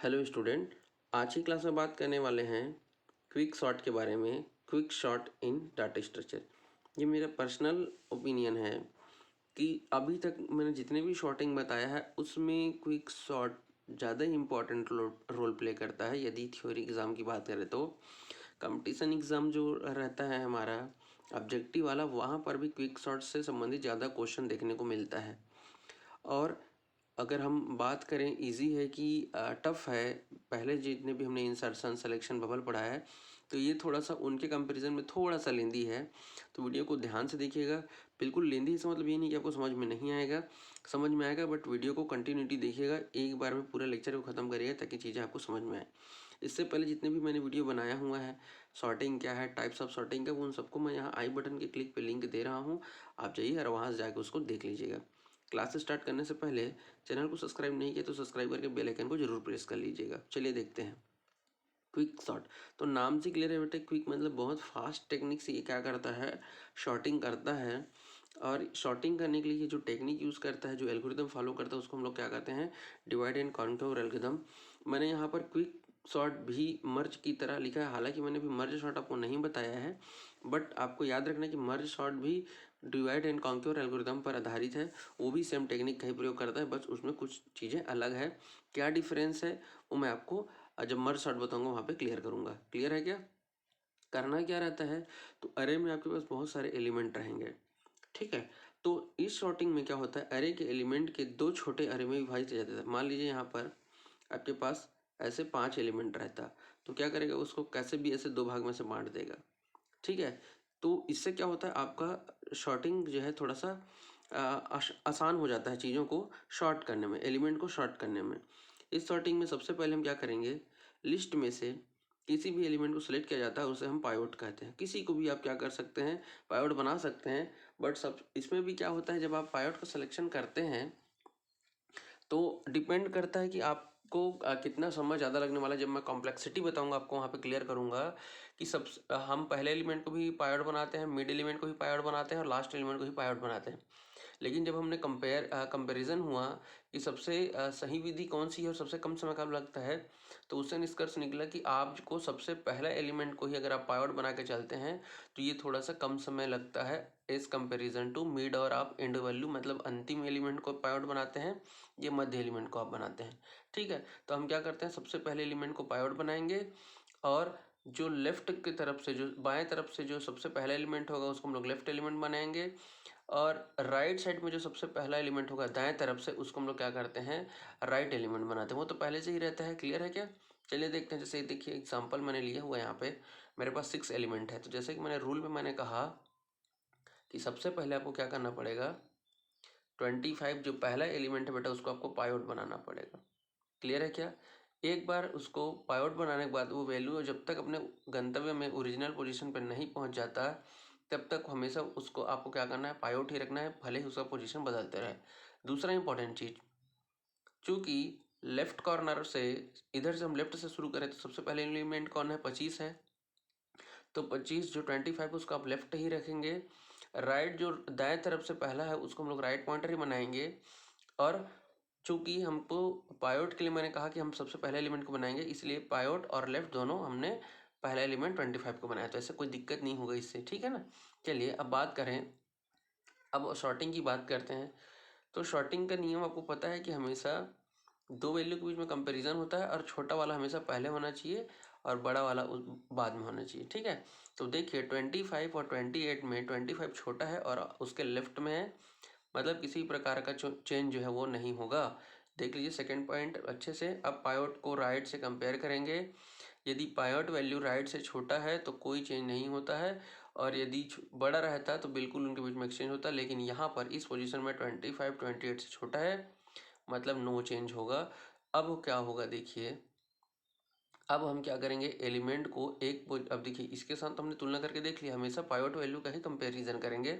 Hello student, आज की class में बात करने वाले हैं क्विक सॉर्ट के बारे में। क्विक सॉर्ट इन डाटा स्ट्रक्चर, ये मेरा पर्सनल ओपिनियन है कि अभी तक मैंने जितने भी शॉर्टिंग बताया है उसमें क्विक सॉर्ट ज़्यादा ही इम्पोर्टेंट रोल प्ले करता है। यदि थ्योरी एग्ज़ाम की बात करें तो कंपटीशन एग्ज़ाम जो रहता है हमारा ऑब्जेक्टिव वाला, वहाँ पर भी क्विक सॉर्ट से संबंधित ज़्यादा क्वेश्चन देखने को मिलता है। और अगर हम बात करें इजी है कि टफ़ है, पहले जितने भी हमने इंसर्शन सिलेक्शन बबल पढ़ा है तो ये थोड़ा सा उनके कंपैरिजन में थोड़ा सा लेंदी है। तो वीडियो को ध्यान से देखिएगा। बिल्कुल लेंदी इसका मतलब ये नहीं कि आपको समझ में नहीं आएगा, समझ में आएगा, बट वीडियो को कंटिन्यूटी देखिएगा, एक बार में पूरा लेक्चर को ख़त्म करिएगा ताकि चीज़ें आपको समझ में आए। इससे पहले जितने भी मैंने वीडियो बनाया हुआ है सॉर्टिंग क्या है, टाइप्स ऑफ सॉर्टिंग का, उन सबको मैं यहाँ आई बटन के क्लिक पे लिंक दे रहा हूँ, आप जाइए और वहाँ से जाकर उसको देख लीजिएगा। क्लास स्टार्ट करने से पहले चैनल को सब्सक्राइब नहीं किया तो सब्सक्राइब करके बेल आइकन को जरूर प्रेस कर लीजिएगा। चलिए देखते हैं क्विक सॉर्ट। तो नाम से क्लियर है बेटे, क्विक मतलब बहुत फास्ट टेक्निक से ये क्या करता है, शॉर्टिंग करता है। और शॉर्टिंग करने के लिए ये जो टेक्निक यूज़ करता है, जो एल्गोरिदम फॉलो करता है, उसको हम लोग क्या कहते हैं, डिवाइड एंड कॉन्कर एल्गोरिदम। मैंने यहाँ पर क्विक शॉर्ट भी मर्ज की तरह लिखा है, हालांकि मैंने भी मर्ज शॉर्ट आपको नहीं बताया है, बट आपको याद रखना कि मर्ज शॉर्ट भी डिवाइड एंड कॉन्कर एल्गोरिदम पर आधारित है। वो भी सेम टेक्निक का ही प्रयोग करता है, बस उसमें कुछ चीज़ें अलग है। क्या डिफरेंस है वो मैं आपको जब मर्ज शॉर्ट बताऊंगा वहाँ पे क्लियर करूँगा। क्लियर है क्या? करना क्या रहता है, तो अरे में आपके पास बहुत सारे एलिमेंट रहेंगे, ठीक है। तो इस शॉर्टिंग में क्या होता है, अरे के एलिमेंट के दो छोटे अरे में विभाजित किया जाता है। मान लीजिए यहाँ पर आपके पास ऐसे 5 एलिमेंट रहता, तो क्या करेगा, उसको कैसे भी ऐसे दो भाग में से बांट देगा, ठीक है। तो इससे क्या होता है, आपका शॉर्टिंग जो है थोड़ा सा आसान हो जाता है चीज़ों को शॉर्ट करने में, एलिमेंट को शॉर्ट करने में। इस शॉर्टिंग में सबसे पहले हम क्या करेंगे, लिस्ट में से किसी भी एलिमेंट को सिलेक्ट किया जाता है, उसे हम पाइवट कहते हैं। किसी को भी आप क्या कर सकते हैं, पाइवट बना सकते हैं। बट सब इसमें भी क्या होता है, जब आप पाइवट का सिलेक्शन करते हैं तो डिपेंड करता है कि आपको कितना समय ज़्यादा लगने वाला है। जब मैं कॉम्प्लेक्सिटी बताऊंगा आपको, वहाँ पे क्लियर करूंगा कि सब हम पहले एलिमेंट को भी पाइवट बनाते हैं, मिड एलिमेंट को भी पाइवट बनाते हैं और लास्ट एलिमेंट को भी पाइवट बनाते हैं। लेकिन जब हमने कंपैरिजन हुआ कि सबसे सही विधि कौन सी है और सबसे कम समय कब लगता है, तो उससे निष्कर्ष निकला कि आपको सबसे पहला एलिमेंट को ही अगर आप पाइवट बना के चलते हैं तो ये थोड़ा सा कम समय लगता है एज कंपैरिजन टू मिड, और आप एंड वैल्यू मतलब अंतिम एलिमेंट को पाइवट बनाते हैं, ये मध्य एलिमेंट को आप बनाते हैं, ठीक है। तो हम क्या करते हैं, सबसे पहले एलिमेंट को पाइवट बनाएंगे और जो लेफ्ट की तरफ से, जो बाएं तरफ से जो सबसे पहला एलिमेंट होगा उसको हम लोग लेफ्ट एलिमेंट बनाएंगे, और राइट साइड में जो सबसे पहला एलिमेंट होगा दाएं तरफ से उसको हम लोग क्या करते हैं, राइट एलिमेंट बनाते हैं। वो तो पहले से ही रहता है। क्लियर है क्या? चलिए देखते हैं। जैसे देखिए एग्जांपल मैंने लिया हुआ है, यहाँ पे मेरे पास 6 एलिमेंट है। तो जैसे कि मैंने रूल में मैंने कहा कि सबसे पहले आपको क्या करना पड़ेगा, 25 जो पहला एलिमेंट है बेटा उसको आपको पाइवट बनाना पड़ेगा। क्लियर है क्या? एक बार उसको पाइवट बनाने के बाद वो वैल्यू जब तक अपने गंतव्य में ओरिजिनल पोजीशन पर नहीं पहुंच जाता तब तक हमेशा उसको आपको क्या करना है, पाइवट ही रखना है, भले ही उसका पोजीशन बदलते रहे। दूसरा इंपॉर्टेंट चीज, चूंकि लेफ्ट कॉर्नर से, इधर से हम लेफ्ट से शुरू करें तो सबसे पहले एलिमेंट कौन है, 25 है। तो 25 जो 25 उसको आप लेफ्ट ही रखेंगे। राइट जो दाएं तरफ से पहला है उसको हम लोग राइट पॉइंटर ही बनाएंगे। और चूंकि हमको पायोट के लिए मैंने कहा कि हम सबसे पहले एलिमेंट को बनाएंगे, इसलिए पायोट और लेफ्ट दोनों हमने पहला एलिमेंट 25 को बनाया, तो ऐसे कोई दिक्कत नहीं होगा इससे, ठीक है ना। चलिए अब बात करें, अब शॉर्टिंग की बात करते हैं। तो शॉर्टिंग का नियम आपको पता है कि हमेशा दो वैल्यू के बीच में कंपैरिजन होता है और छोटा वाला हमेशा पहले होना चाहिए और बड़ा वाला बाद में होना चाहिए, ठीक है। तो देखिए 25 और 28 में 25 छोटा है और उसके लेफ्ट में है, मतलब किसी प्रकार का चेंज जो है वो नहीं होगा। देख लीजिए सेकंड पॉइंट अच्छे से। अब पायोट को राइट से कंपेयर करेंगे, यदि पायोट वैल्यू राइट से छोटा है तो कोई चेंज नहीं होता है, और यदि बड़ा रहता है तो बिल्कुल उनके बीच में एक्सचेंज होता है। लेकिन यहाँ पर इस पोजीशन में 25 28 से छोटा है, मतलब नो चेंज होगा। अब क्या होगा देखिए, अब हम क्या करेंगे, एलिमेंट को अब देखिए इसके साथ तो हमने तुलना करके देख लिया, हमेशा पाइवट वैल्यू का ही कंपैरिजन करेंगे।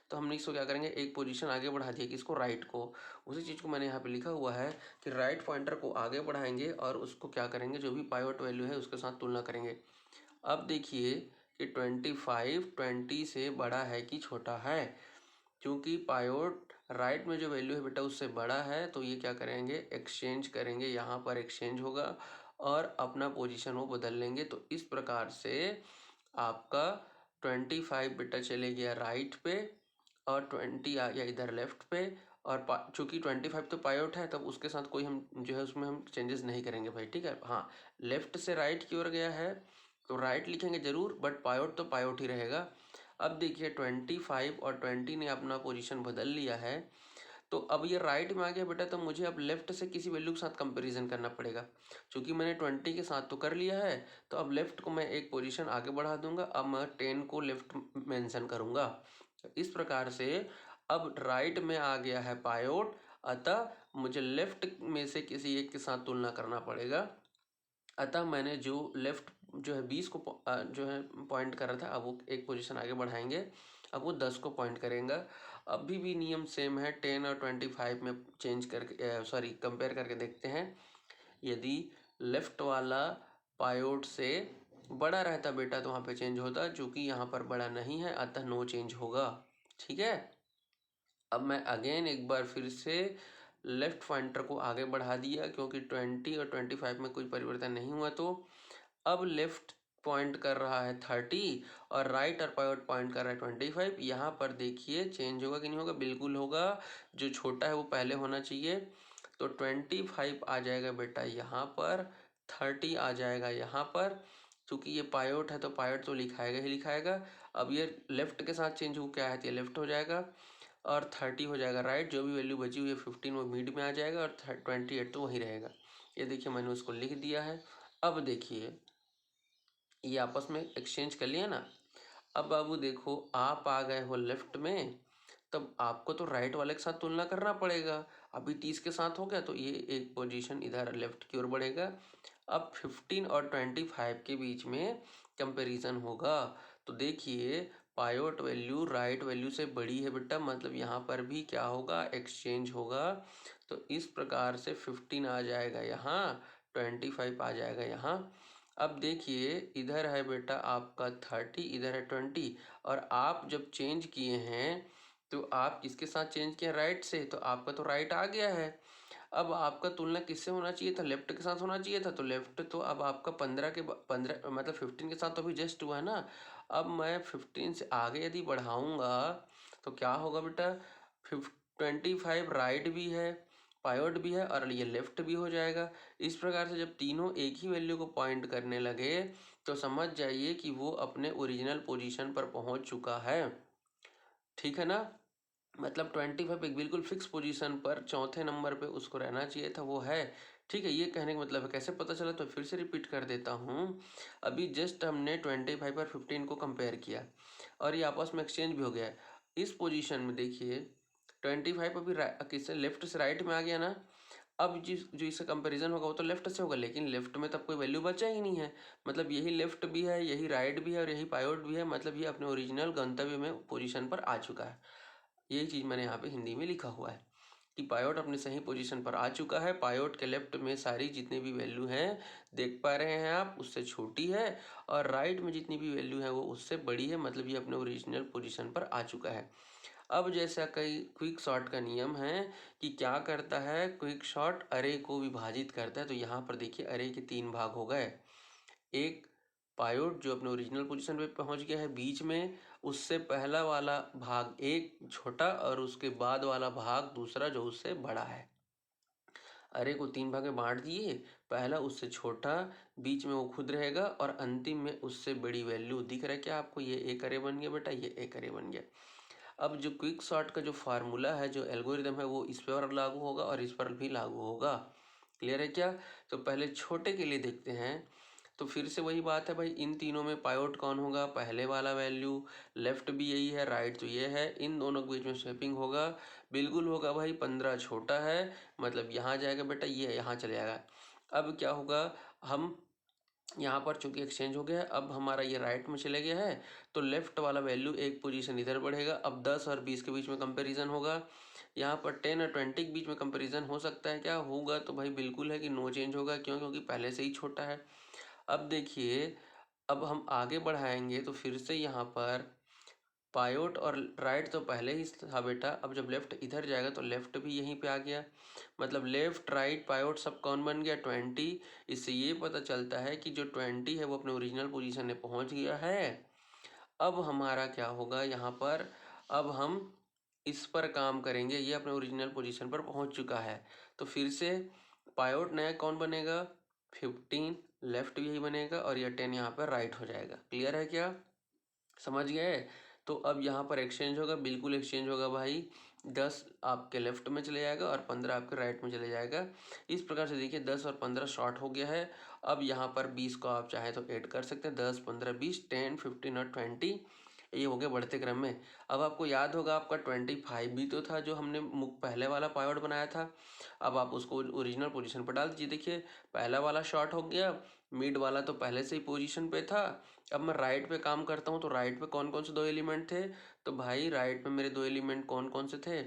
तो हमने इसको क्या करेंगे, एक पोजीशन आगे बढ़ा दिया, किसको, राइट को। उसी चीज़ को मैंने यहाँ पे लिखा हुआ है कि राइट पॉइंटर को आगे बढ़ाएंगे और उसको क्या करेंगे, जो भी पाइवट वैल्यू है उसके साथ तुलना करेंगे। अब देखिए कि 25 20 से बड़ा है कि छोटा है, क्योंकि पायोट राइट में जो वैल्यू है बेटा उससे बड़ा है, तो ये क्या करेंगे, एक्सचेंज करेंगे, यहाँ पर एक्सचेंज होगा और अपना पोजीशन वो बदल लेंगे। तो इस प्रकार से आपका 25 बेटा चले गया राइट पे और 20 आ गया इधर लेफ्ट पे। और चूंकि 25 तो पायोट है, तब उसके साथ कोई हम जो है उसमें हम चेंजेस नहीं करेंगे भाई, ठीक है। हाँ, लेफ्ट से राइट की ओर गया है तो राइट लिखेंगे जरूर, बट पायोट तो पायोट ही रहेगा। अब देखिए 25 और 20 ने अपना पोजीशन बदल लिया है, तो अब ये राइट में आ गया बेटा, तो मुझे अब लेफ्ट से किसी वैल्यू के साथ कंपैरिजन करना पड़ेगा। क्योंकि मैंने 20 के साथ तो कर लिया है, तो अब लेफ्ट को मैं एक पोजीशन आगे बढ़ा दूंगा। अब मैं 10 को लेफ्ट मेंशन करूंगा। इस प्रकार से अब राइट में आ गया है पायोट, अतः मुझे लेफ्ट में से किसी एक के साथ तुलना करना पड़ेगा। अतः मैंने जो लेफ्ट जो है 20 को जो है पॉइंट कर रहा था, अब वो एक पोजीशन आगे बढ़ाएंगे, अब वो 10 को पॉइंट करेंगे। अभी भी नियम सेम है, 10 और 25 में चेंज करके सॉरी कंपेयर करके देखते हैं। यदि लेफ्ट वाला पायोट से बड़ा रहता बेटा तो वहाँ पे चेंज होता, चूँकि यहाँ पर बड़ा नहीं है अतः नो चेंज होगा, ठीक है। अब मैं अगेन एक बार फिर से लेफ्ट पॉइंटर को आगे बढ़ा दिया, क्योंकि 20 और 25 में कोई परिवर्तन नहीं हुआ, तो अब लेफ्ट पॉइंट कर रहा है 30 और राइट और पायोट पॉइंट कर रहा है 25। यहाँ पर देखिए चेंज होगा कि नहीं होगा, बिल्कुल होगा। जो छोटा है वो पहले होना चाहिए, तो 25 आ जाएगा बेटा यहाँ पर, 30 आ जाएगा यहाँ पर। चूँकि ये पायोट है तो पायोट तो लिखाएगा ही लिखाएगा। अब ये लेफ्ट के साथ चेंज हो क्या है, तो ये लेफ्ट हो जाएगा और 30 हो जाएगा राइट। जो भी वैल्यू बची हुई है 15 वो मिड में आ जाएगा और 28 तो वहीं रहेगा। ये देखिए मैंने उसको लिख दिया है। अब देखिए ये आपस में एक्सचेंज कर लिया ना। अब बाबू देखो आप आ गए हो लेफ्ट में, तब आपको तो राइट वाले के साथ तुलना करना पड़ेगा। अभी 30 के साथ हो गया तो ये एक पोजीशन इधर लेफ्ट की ओर बढ़ेगा। अब 15 और 25 के बीच में कंपैरिजन होगा, तो देखिए पायोट वैल्यू राइट वैल्यू से बड़ी है बेटा, मतलब यहाँ पर भी क्या होगा, एक्सचेंज होगा। तो इस प्रकार से 15 आ जाएगा यहाँ, 25 आ जाएगा यहाँ। अब देखिए इधर है बेटा आपका 30, इधर है 20, और आप जब चेंज किए हैं तो आप किसके साथ चेंज किए, राइट से, तो आपका तो राइट आ गया है। अब आपका तुलना किससे होना चाहिए था, लेफ्ट के साथ होना चाहिए था। तो लेफ्ट तो अब आपका 15 मतलब 15 के साथ तो अभी जस्ट हुआ है ना। अब मैं 15 से आगे यदि बढ़ाऊंगा तो क्या होगा बेटा, 25 राइट भी है, पायोट भी है और ये लेफ्ट भी हो जाएगा। इस प्रकार से जब तीनों एक ही वैल्यू को पॉइंट करने लगे तो समझ जाइए कि वो अपने ओरिजिनल पोजीशन पर पहुंच चुका है, ठीक है ना। मतलब 25 एक बिल्कुल फिक्स पोजीशन पर चौथे नंबर पे उसको रहना चाहिए था, वो है, ठीक है। ये कहने का मतलब है कैसे पता चला, तो फिर से रिपीट कर देता हूँ। अभी जस्ट हमने 25 और 15 को कंपेयर किया और ये आपस में एक्सचेंज भी हो गया है। इस पोजीशन में देखिए 25 अभी किससे, लेफ्ट से राइट में आ गया ना। अब जिस जो इसका कंपैरिजन होगा वो तो लेफ्ट से होगा, लेकिन लेफ्ट में तब कोई वैल्यू बचा ही नहीं है। मतलब यही लेफ्ट भी है, यही राइट भी है और यही पायोट भी है, मतलब ये अपने ओरिजिनल गंतव्य में पोजीशन पर आ चुका है। यही चीज़ मैंने यहाँ पे हिंदी में लिखा हुआ है कि पायोट अपने सही पोजीशन पर आ चुका है। पायोट के लेफ्ट में सारी जितनी भी वैल्यू हैं देख पा रहे हैं आप, उससे छोटी है, और राइट में जितनी भी वैल्यू है वो उससे बड़ी है, मतलब ये अपने ओरिजिनल पोजीशन पर आ चुका है। अब जैसा कई क्विक सॉर्ट का नियम है कि क्या करता है, क्विक सॉर्ट अरे को विभाजित करता है। तो यहाँ पर देखिए अरे के 3 भाग हो गए। एक पायोट जो अपने ओरिजिनल पोजीशन पे पहुंच गया है बीच में, उससे पहला वाला भाग एक छोटा और उसके बाद वाला भाग दूसरा जो उससे बड़ा है। अरे को 3 भाग में बांट दिए, पहला उससे छोटा, बीच में वो खुद रहेगा और अंतिम में उससे बड़ी वैल्यू। दिख रहा है क्या आपको, ये एक अरे बन गया बेटा, ये एक अरे बन गया। अब जो क्विक सॉर्ट का जो फार्मूला है, जो एल्गोरिदम है, वो इस पर लागू होगा और इस पर भी लागू होगा। क्लियर है क्या। तो पहले छोटे के लिए देखते हैं। तो फिर से वही बात है भाई, इन तीनों में पायोट कौन होगा, पहले वाला वैल्यू, लेफ्ट भी यही है, राइट तो ये है, इन दोनों के बीच में स्वैपिंग होगा, बिल्कुल होगा भाई। 15 छोटा है, मतलब यहाँ जाएगा बेटा, ये यहाँ चले जाएगा। अब क्या होगा, हम यहाँ पर चूंकि एक्सचेंज हो गया है, अब हमारा ये राइट में चले गया है, तो लेफ्ट वाला वैल्यू एक पोजीशन इधर बढ़ेगा। अब 10 और 20 के बीच में कंपैरिजन होगा। यहाँ पर 10 और 20 के बीच में कंपैरिजन हो सकता है क्या, होगा तो भाई बिल्कुल है कि नो चेंज होगा, क्यों, क्योंकि पहले से ही छोटा है। अब देखिए अब हम आगे बढ़ाएंगे तो फिर से यहाँ पर पायोट और राइट तो पहले ही था बेटा, अब जब लेफ्ट इधर जाएगा तो लेफ्ट भी यहीं पे आ गया, मतलब लेफ्ट राइट पायोट सब कौन बन गया 20। इससे ये पता चलता है कि जो 20 है वो अपने ओरिजिनल पोजीशन में पहुंच गया है। अब हमारा क्या होगा यहाँ पर, अब हम इस पर काम करेंगे, ये अपने ओरिजिनल पोजीशन पर पहुंच चुका है। तो फिर से पायोट नया कौन बनेगा, 15 लेफ्ट भी यही बनेगा और यह 10 यहाँ पर राइट हो जाएगा। क्लियर है क्या, समझ गए। तो अब यहाँ पर एक्सचेंज होगा, बिल्कुल एक्सचेंज होगा भाई, 10 आपके लेफ्ट में चले जाएगा और 15 आपके राइट में चले जाएगा। इस प्रकार से देखिए 10 और 15 शॉर्ट हो गया है। अब यहाँ पर 20 को आप चाहे तो ऐड कर सकते हैं, 10 15 20 10 15 और 20, ये हो गया बढ़ते क्रम में। अब आपको याद होगा आपका 25 भी तो था जो हमने पहले वाला पायोट बनाया था। अब आप उसको ओरिजिनल पोजीशन पर डाल दीजिए। देखिए पहला वाला शॉर्ट हो गया, मिड वाला तो पहले से ही पोजीशन पे था। अब मैं राइट पे काम करता हूँ, तो राइट पे कौन कौन से दो एलिमेंट थे, तो भाई राइट में मेरे दो एलिमेंट कौन कौन से थे,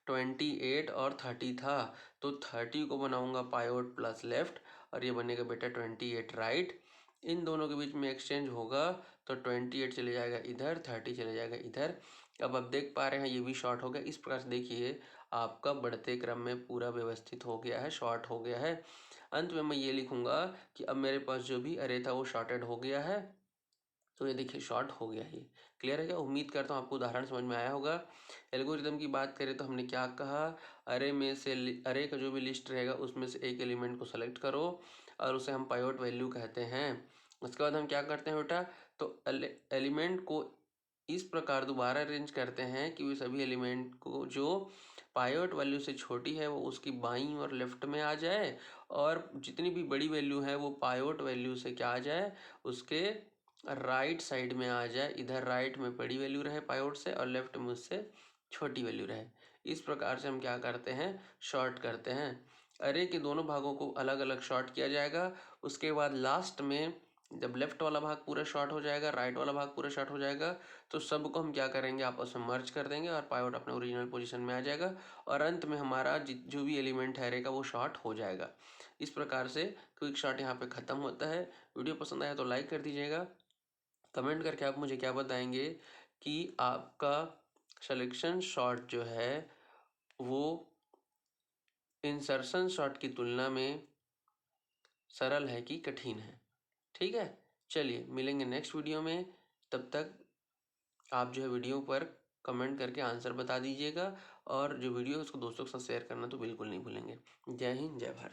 28 और 30 था। तो 30 को बनाऊंगा पायोट प्लस लेफ्ट और ये बनेगा बेटा 28 राइट। इन दोनों के बीच में एक्सचेंज होगा तो 28 चले जाएगा इधर, 30 चले जाएगा इधर। अब आप देख पा रहे हैं ये भी शॉर्ट हो गया। इस प्रकार से देखिए आपका बढ़ते क्रम में पूरा व्यवस्थित हो गया है, शॉर्ट हो गया है। अंत में मैं ये लिखूंगा कि अब मेरे पास जो भी अरे था वो शॉर्टेड हो गया है। तो ये देखिए शॉर्ट हो गया ये। क्लियर है क्या, उम्मीद करता हूँ आपको उदाहरण समझ में आया होगा। एल्गोरिथम की बात करें तो हमने क्या कहा, अरे में से अरे का जो भी लिस्ट रहेगा उसमें से एक एलिमेंट को सेलेक्ट करो और उसे हम पायोट वैल्यू कहते हैं। उसके बाद हम क्या करते हैं बेटा, तो एलिमेंट को इस प्रकार दोबारा अरेंज करते हैं कि वे सभी एलिमेंट को जो पायोट वैल्यू से छोटी है वो उसकी बाईं और लेफ्ट में आ जाए, और जितनी भी बड़ी वैल्यू है वो पायोट वैल्यू से क्या आ जाए, उसके राइट साइड में आ जाए। इधर राइट में बड़ी वैल्यू रहे पायोट से और लेफ्ट में उससे छोटी वैल्यू रहे। इस प्रकार से हम क्या करते हैं, शॉर्ट करते हैं। अरे के दोनों भागों को अलग अलग शॉर्ट किया जाएगा। उसके बाद लास्ट में जब लेफ्ट वाला भाग पूरा शॉर्ट हो जाएगा, राइट वाला भाग पूरा शॉर्ट हो जाएगा, तो सबको हम क्या करेंगे, आपस में मर्ज कर देंगे और पायोट अपने ओरिजिनल पोजीशन में आ जाएगा और अंत में हमारा जो भी एलिमेंट है अरे का वो शॉर्ट हो जाएगा। इस प्रकार से क्विक शॉर्ट यहाँ पे ख़त्म होता है। वीडियो पसंद आया तो लाइक कर दीजिएगा। कमेंट करके आप मुझे क्या बताएंगे कि आपका सिलेक्शन शॉट जो है वो इंसर्शन शॉट की तुलना में सरल है कि कठिन है। ठीक है, चलिए मिलेंगे नेक्स्ट वीडियो में। तब तक आप जो है वीडियो पर कमेंट करके आंसर बता दीजिएगा और जो वीडियो है उसको दोस्तों के साथ शेयर करना तो बिल्कुल नहीं भूलेंगे। जय हिंद, जय भारत।